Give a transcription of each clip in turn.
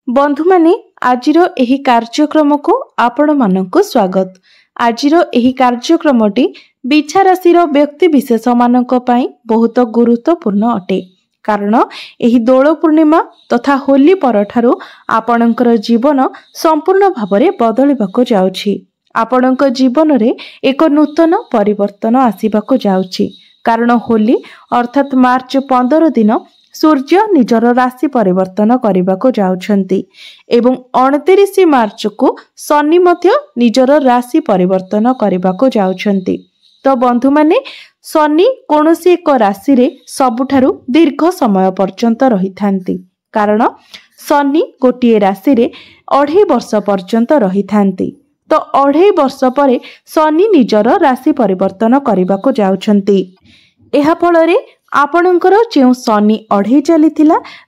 बंधु माने आजिरो एही कार्यक्रम को आपण मानक स्वागत। आजिरो एही कार्यक्रमटी बिछा राशि व्यक्ति विशेष मानक पई बहुत गुरुत्वपूर्ण अटे। कारण एही दोल पूर्णिमा तथा होली परठारु आपणकर जीवन संपूर्ण भावरे बदलिबाको जाउछि। आपणक जीवन रे एक नूतन परिवर्तन आसीबाको जाउछि। कारण होली अर्थात मार्च 15 दिन सूर्य निजर राशि परिवर्तन करने जाउछंती एवं 29 मार्च को शनि मध्य निजर राशि परिवर्तन करने जाउछंती। तो बंधु माने शनि कोनोसी एक राशि रे सबुठारु दीर्घ समय पर्यंत रही थांती। कारण शनि गोटे राशि रे 2.5 वर्ष पर्यंत रही थांती। तो 2.5 वर्ष परे शनि निजर राशि परिवर्तन करने जाउछंती। एहा फଳରେ आपणकर जो शनि अढ़े चली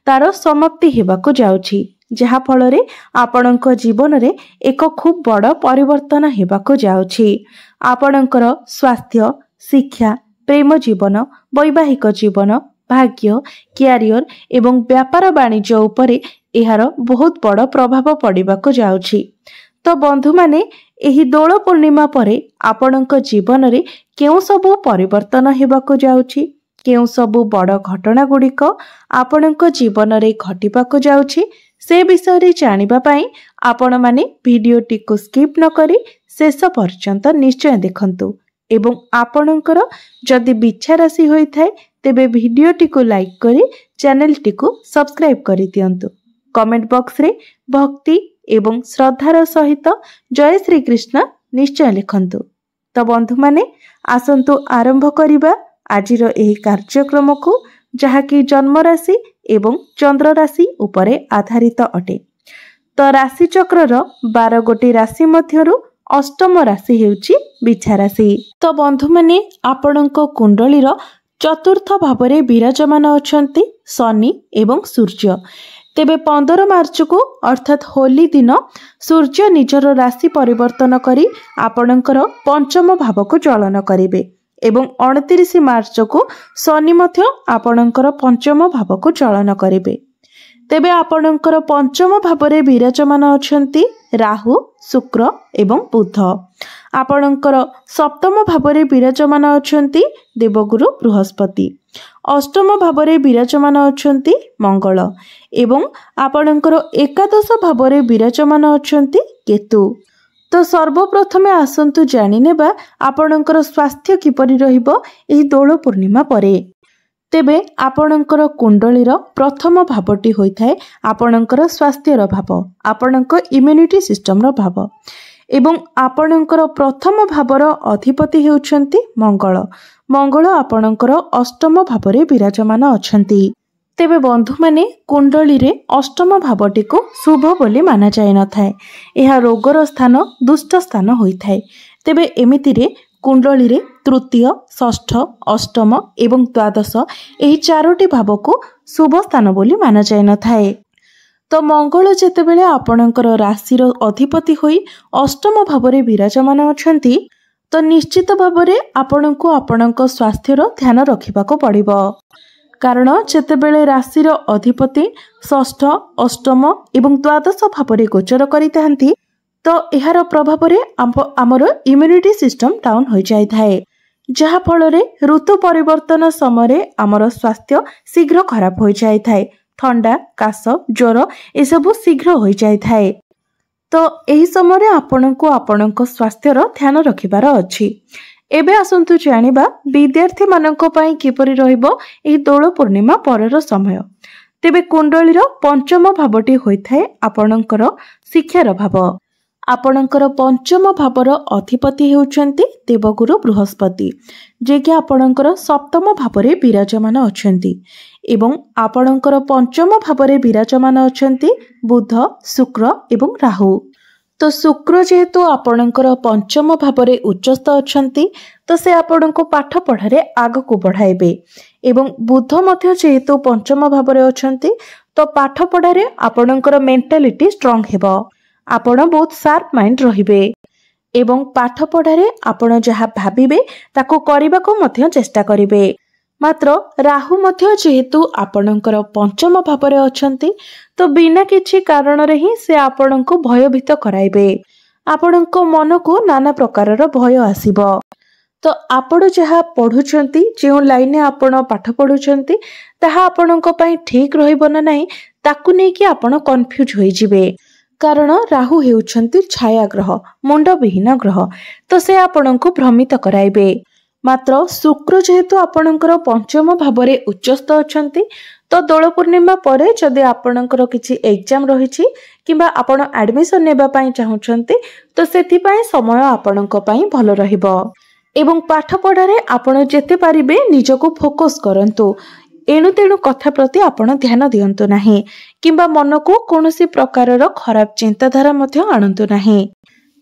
तार समाप्ति हेबाको जाउछि, जहा फଳରେ आपणक जीवन रे एक खूब बड़ परिवर्तन हेबाको जाउछि। आपणकर स्वास्थ्य, शिक्षा, प्रेम जीवन, वैवाहिक जीवन, भाग्य, कैरियर एवं व्यापार वाणिज्य उपरे एहार बहुत बड़ प्रभाव पड़िबाको जाउछि। तो बंधु माने एही दोल पूर्णिमा परे आपणक जीवन रे केउ सबु परिवर्तन हेबाको जाउछि, केउ सबु बड़ घटना गुड़िक आपणक जीवन रे घटिबाको जाउछि, से विषय रे जानिबा पई आपण माने भिडियोटी को स्किप न करी शेष पर्यंत निश्चय देखंतु। एवं आपणकर जदि बिच्छा राशि होई थाए तेबे भिडियोटी को लाइक करी चैनल टी को सब्सक्राइब करि दियंतु। कमेंट बॉक्स रे भक्ति एवं श्रद्धार सहित जय श्री कृष्ण निश्चय लिखंतु। तो बंधु माने आसंतु आरंभ करिबा आजिर एही कार्यक्रम को, जहाँकि जन्म राशि एवं चंद्र राशि उपरे आधारित अटे। तो राशि चक्रर 12 गोटी राशि मध्यरु अष्टम राशि हेउची बिछा राशि। तो बंधु माने आपणक कुंडलीर चतुर्थ भावरे विराजमान अछंती शनि एवं सूर्य। तेबे 15 मार्च को अर्थात होली दिन सूर्य निजर राशि परिवर्तन करी आपणकर पंचम भाव को चलन करिवे एवं 29 मार्च को शनि मध्य आपणकर पंचम भाव को चलन करिवे। तेबे आपणकर पंचम भावरे विराजमान अछंती राहु, शुक्र एवं बुध। आपणकर सप्तम भावरे विराजमान अछंती देवगुरु बृहस्पति। अष्टम भावरे विराजमान अछंती मंगल एवं आपणकर एकादश भावरे विराजमान अछंती केतु। तो सर्वप्रथमे आसंतु जानि नेबा आपणकर स्वास्थ्य किपरि रहिबो एही दोल पूर्णिमा परे। तेबे आपणकर कुंडलीर प्रथम भावटी होइथाय आपणकर स्वास्थ्यर भाव, आपणक इम्यूनिटी सिस्टम रो भाव एवं आपणकर प्रथम भावर अधिपति हेउछंती मंगल। मंगल आपणकर अष्टम भावरे विराजमान अछंती। तेबे बंधु माने कुंडली रे अष्टम भावटी को शुभ बोली माना जाय न थाए। एहा रोगर स्थान, दुष्ट स्थान होइथाय। तेबे एमिति रे कुंडली रे तृतीय, षष्ठ, अष्टम एवं द्वादश एही चारोटी भाव को शुभ स्थान बोली माना जाय न थाए। तो मंगल जेतेबेले आपणकर राशिर अधिपति होई अष्टम भावरे विराजमान अछंती, तो निश्चित भावरे आपणको आपणक स्वास्थ्यर ध्यान रखिबाको पड़िबो। कारण जेतेबेले राशिर अधिपति षष्ठ, अष्टम एवं द्वादश भावरे गोचर करितांती, तो एहार प्रभाव रे आमर इम्यूनिटी सिस्टम डाउन हो जाय थाए, जहा फଳରେ ऋतु परिवर्तन समय आमर स्वास्थ्य शीघ्र खराब हो जाय थाए। ठंडा, काश, ज्वर एसबू शीघ्र हो जाय थाए। तो एही समय आपणको आपणक स्वास्थ्यर ध्यान रखिबार अछि। एबे आसंतु जानिबा विद्यार्थी मानक पई किपरि रहिबो एही दोल पूर्णिमा परर समय। तेबे कुंडलीर पंचम भावटी होइथाय आपणकर शिक्षार भाव। आपणकर पंचम भावर अधिपति हेउछंती देवगुरु बृहस्पति, जे कि आपणकर सप्तम भावरे विराजमान अछंती एवं आपणकर पंचम भावरे विराजमान अछंती बुध, शुक्र एवं राहु। तो शुक्र जेहेतु आपणकर पंचम भावरे उच्चस्थ अछंती, तो से आपणको पाठ पढ़ारे आग को बढ़ाइबे एवं बुध मध्य जेहेतु पंचम भावरे अछंती, तो पाठ पढ़ारे आपणकर मेंटालिटी स्ट्रांग हेबो। आपण बहुत शार्प माइंड रहिबे एवं पाठ पढ़ारे आपण जहा भाबिबे ताको करबाको मध्य चेष्टा करिबे। मात्र राहु मध्य जेहेतु आपणकर पंचम भाव अछंती तो बिना किछि कारण रे ही से आपणको भयभीत कराइबे। आपणको मन को नाना प्रकारर भय आसीबो। तो आपण जहाँ पढ़ुछंती जो लाइन आपण पाठ पढ़ुछंती ताहा आपणको पई ठीक रहइबो ना नाही ताकू नै कि आपण कंफ्यूज होई जिवे। कारण राहु हेउछंती छाया ग्रह, मुंड विहीन ग्रह, तो से आपणको भ्रमित कराइबे। मात्र शुक्र जेहेतु आपणकर पंचम भाव में उच्चस्थ अछंती तो दोल पूर्णिमा परे जदि आपणकर किछि एग्जाम रहिछि किंबा आपण एडमिशन नेबा पई चाहुछंती तो सेथि पई समय आपणको पई भलो रहिबो। एवं पाठ पढ़ारे आपण जेते पारिबे निजको फोकस करंतु। एणु तेणु कथा प्रति आपण ध्यान दियंतु नाही किंबा मन को कोनोसी प्रकारर खराब चिंताधारा मध्य आनंतु नाही।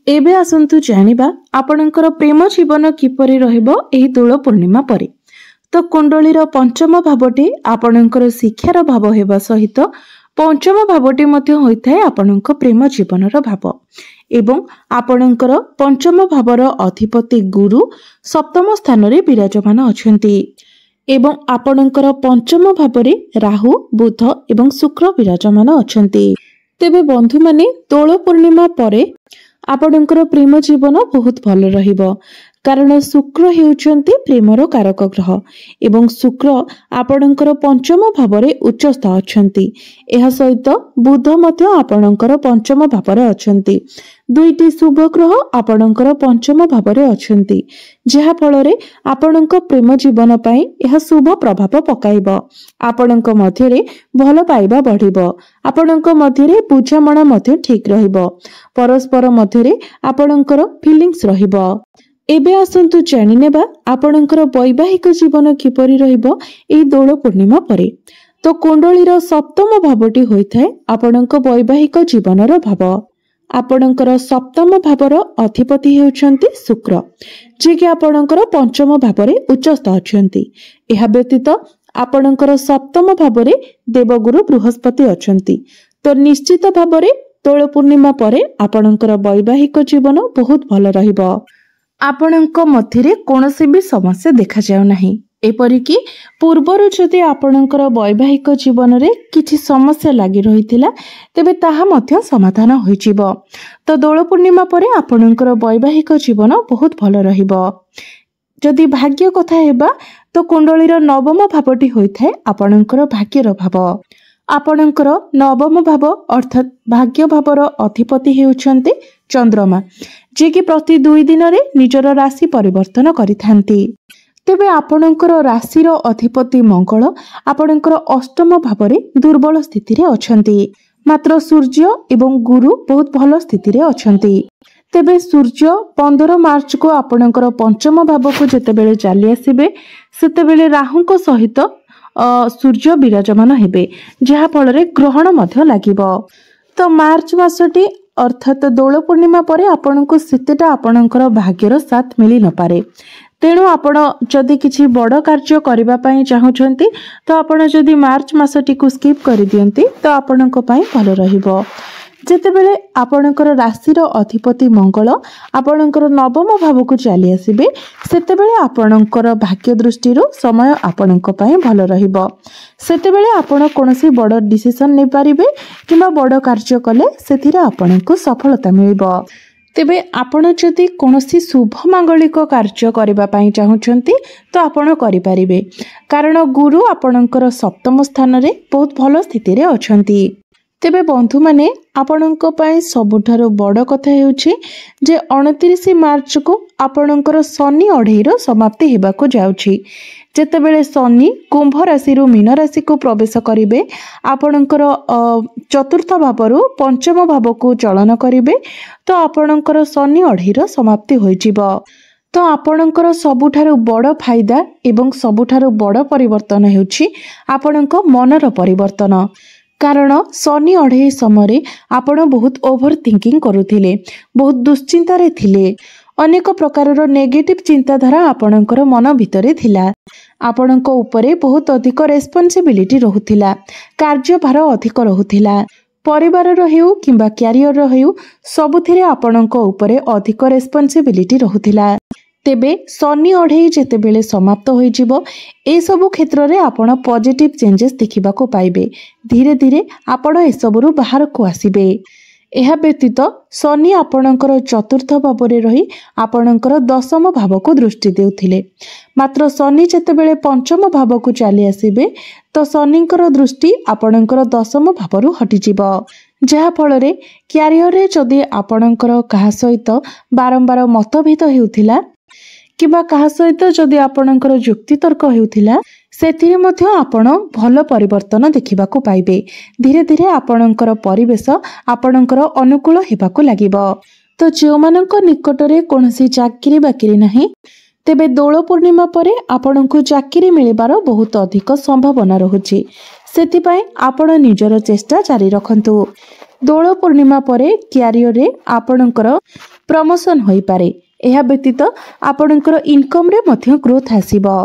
एबे आसंतु जानिबा आपणकर प्रेम जीवन किपरि रहइबो एही दोल पूर्णिमा परे। तो कुंडलीर पंचम भावटी आपणकर शिक्षार भाव हेबा सहित पंचम भावटी मध्य होइथाय आपणक प्रेम जीवनर भाव। एवं आपणकर पंचम भावर अधिपति गुरु सप्तम स्थान रे विराजमान अछंती एवं आपणकर पंचम भावरे राहु बुध एवं शुक्र विराजमान अछंती। तेबे बंधु माने दोल पूर्णिमा परे आपणकर प्रेम जीवन बहुत भल रहिबो। कारण शुक्र हेउचंती प्रेमर कारक ग्रह एवं शुक्र आपणकर पंचम भावरे उच्चस्थ अछंती। एहा सहित बुध मध्य आपणकर पंचम भावरे अछंती। दुईटी शुभ ग्रह आपणकर पंचम भावरे अछंती जहा फलरे आपणक प्रेम जीवन पई एहा शुभ प्रभाव पकाइबो। आपणक मध्यरे भल पाइबा बढ़िबो। आपणक मध्यरे बुझामणा मध्य ठीक रहिबो। परस्पर मध्यरे आपणकर फीलिंग्स रहिबो। एबे आसंतु जानि नेबा आपणकर वैवाहिक जीवन किपरि रहिबो एही दोल पूर्णिमा परे। तो कुंडलीर सप्तम भावटी होइथाय आपणक वैवाहिक जीवनर भाव। आपणकर सप्तम भावर अधिपति हेउछंती शुक्र जे कि आपणकर पंचम भावरे उच्चस्थ अछंती। एहा व्यतीत आपणकर सप्तम भावरे देवगुरु बृहस्पति अछंती। तो निश्चित भावरे दोल पूर्णिमा परे आपणकर वैवाहिक जीवन बहुत भल रहिबो। आपणक मध्यरे कोनोसी भी समस्या देखा जाउ नाही। एपरिकी पूर्वर जदि आपणकर वैवाहिक जीवन रे किछि समस्या लागि रहिथिला तेबे ताहा मध्य समाधान होइजिबो। तो दोल पूर्णिमा परे आपणकर वैवाहिक जीवन बहुत भल रहिबो। जदि भाग्य कथा हेबा तो कुंडलीर नवम भावटी होइथाय आपणकर भाग्यर भाव। आपणकर नवम भाव अर्थात भाग्य भावर अधिपति हेउछंती चंद्रमा जे कि प्रति 2 दिन रे निजर राशि परिवर्तन करिथांती। तेबे आपणकर राशिर अधिपति मंगल आपणकर अष्टम भावरे दुर्बल स्थिति रे अछंती। मात्र सूर्य एवं गुरु बहुत भल स्थिति रे अछंती। तेबे सूर्य 15 मार्च को आपणकर पंचम भाव को जेतेबेले चाली आसीबे सेतेबेले राहुको सहित सूर्य विराजमान हेबे जहा फल रे ग्रहण मध्य लागिबो। तो मार्च मासटी अर्थात दोल पूर्णिमा परे आपनको सेतेटा आपणकर भाग्यर साथ मिली न पारे। तेणु आपण जदि किछि बड़ कार्य करिबा पई चाहुछंती तो आपण जदि मार्च मासटी को स्किप करि दियंती तो आपणको पई भलो रहिबो। जेतेबेले आपणकर राशिर अधिपति मंगल आपणकर नवम भाव को चली आसीबे सेतेबेले आपणकर भाग्य दृष्टिरो समय आपणको पई भलो रहिबो। सेतेबेले आपण कोनोसी बड़ डिसिजन नै पारिबे किबा बड़ कार्य कले सेथिरे आपणको सफलता मिलिबो। तेबे आपण जदि कोनोसी शुभ मांगलिक कार्य करिबा पई चाहुछंती तो आपण करि पारिबे। कारण गुरु आपणकर सप्तम स्थान रे बहुत भलो स्थिति रे अछंती। तेबे बंधु माने आपणको पई सबुठारो बड़ कथा हेउछि जे 29 मार्च को आपणकर शनि अढेईर समाप्ति हेबाको जाउछि। जेतेबेले शनि कुंभ राशि रु मीन राशि को प्रवेश करिवे आपणकर चतुर्थ भावरु पंचम भाव को चलन करिवे तो आपणकर शनि अढेईर समाप्ति होइजिबो। तो आपणकर सबुठारो बड़ फायदा एवं सबुठारो बड़ परिवर्तन हेउछि आपणको मनर परिवर्तन। कारण शनि अढेई समय आपण बहुत ओभर थिंकिंग करुथिले, बहुत दुश्चिंतारे थिले, अनेक प्रकारर नेगेटिव चिंताधारा आपणकर मन भितरे थिला। आपणको उपरे बहुत अधिक रेस्पॉन्सिबिलिटी रहुथिला, कार्यभार अधिक रहुथिला। परिवार हेउ किंबा क्यारियर हेउ सबुथिरे आपणको उपरे अधिक रेस्पॉन्सिबिलिटी रहुथिला। तेबे शनि अढ़ई जेतेबेले समाप्त होइजिबो ए सबु क्षेत्र रे आपण पॉजिटिव चेंजेस देखिबा को पाइबे। धीरे धीरे आपण ए सबुरु बाहर को आसीबे। एहा व्यतीत शनि आपणकर चतुर्थ भावरे रही आपणकर दशम भाव को दृष्टि देउथिले। मात्र शनि जेतेबेले पंचम भाव को चली आसीबे तो शनिकर दृष्टि आपणकर दशम भावरु हटिजिबो। जहा फल रे क्यारियर रे जदि आपणकर कहा सहित बारंबार मतभेद हेउथिला किबा कहा सहित जदि आपणकर युक्ति तर्क हेउथिला सेथिरे मध्य आपण भल परिवर्तन देखिबाकू पाइबे। धीरे धीरे आपणकर परिवेश आपणकर अनुकूल हेबाकू लागिबो। तो जो मानक निकट रे कोनसी चाकरी बाकरी नाही तेबे दोल पूर्णिमा परे आपणकू चाकरी मिलिबार बहुत अधिक संभावना रहुछि। सेथिपाई आपण निजर चेष्टा जारी रखंतु। दोल पूर्णिमा परे क्यारियर रे आपणकर प्रमोशन होई पारे। एहा व्यतीत आपणकर इनकम रे मध्य ग्रोथ आसीबो।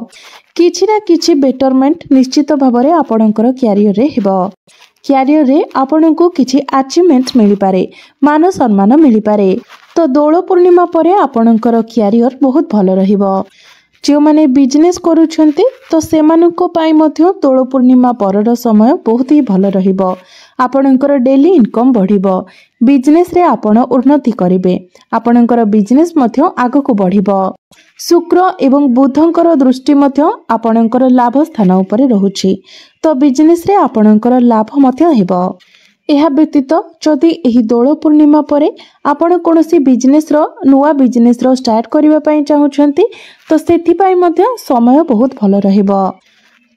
किछि ना किछि बेटरमेंट निश्चित भाबरे आपणकर क्यारियर रे हेबो। क्यारियर रे आपणको किछि अचीवमेंट मिली पारे, मान सम्मान मिली पारे। तो दोल पूर्णिमा परे आपणकर क्यारियर बहुत भलो रहिबो। जो माने बिजनेस करूछंती तो सेमानको पाई मध्य दोल पूर्णिमा परर समय बहुत ही भलो रहिबो। आपणकर डेली इनकम बढ़िबो। बिजनेस रे आपण उन्नति करिवे। आपणकर बिजनेस मध्य आगको बढ़िबो। शुक्र एवं बुधंकर दृष्टि मध्य आपणकर लाभ स्थान उपरे रहुछि। तो बिजनेस रे आपणकर लाभ मध्य हेबो। एहा व्यतीत जदि एही दोल पूर्णिमा परे आपण कोनोसी बिजनेस रो नुवा बिजनेस रो स्टार्ट करिवा पई चाहुछंती तो सेथि पई मध्य समय बहुत भलो रहिबो।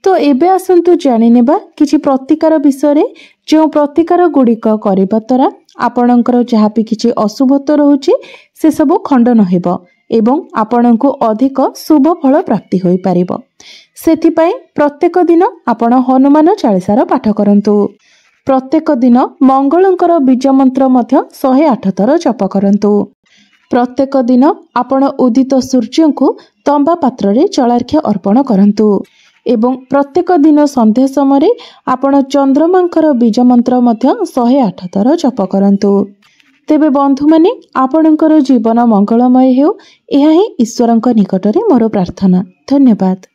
तो एबे आसंतु जानि नेबा किछि प्रतिकार विषय रे। जो प्रतिकार गुड़िक करिबा द्वारा आपणकर जहाँ भी किछि अशुभत्व रहुछि से सब खंडन हेबो एवं आपणको अधिक शुभ फल प्राप्ति होई पारिबो। सेथिपाई प्रत्येक दिन आपण हनुमान चालीसार पाठ करंतु। प्रत्येक दिन मंगलंकर बीज मंत्र मध्य 108 थर जप करंतु। प्रत्येक दिन आपण उदित सूर्य को तंबा पात्र रे जलार्घ्य अर्पण करंतु एवं प्रत्येक दिन संध्या समय आपण चंद्रमांकर बीज मंत्र मध्य 108 थर जप करंतु। तेबे बंधु माने आपणकर जीवन मंगलमय हेउ एहा ही ईश्वरंक निकटरे मोर प्रार्थना। धन्यवाद।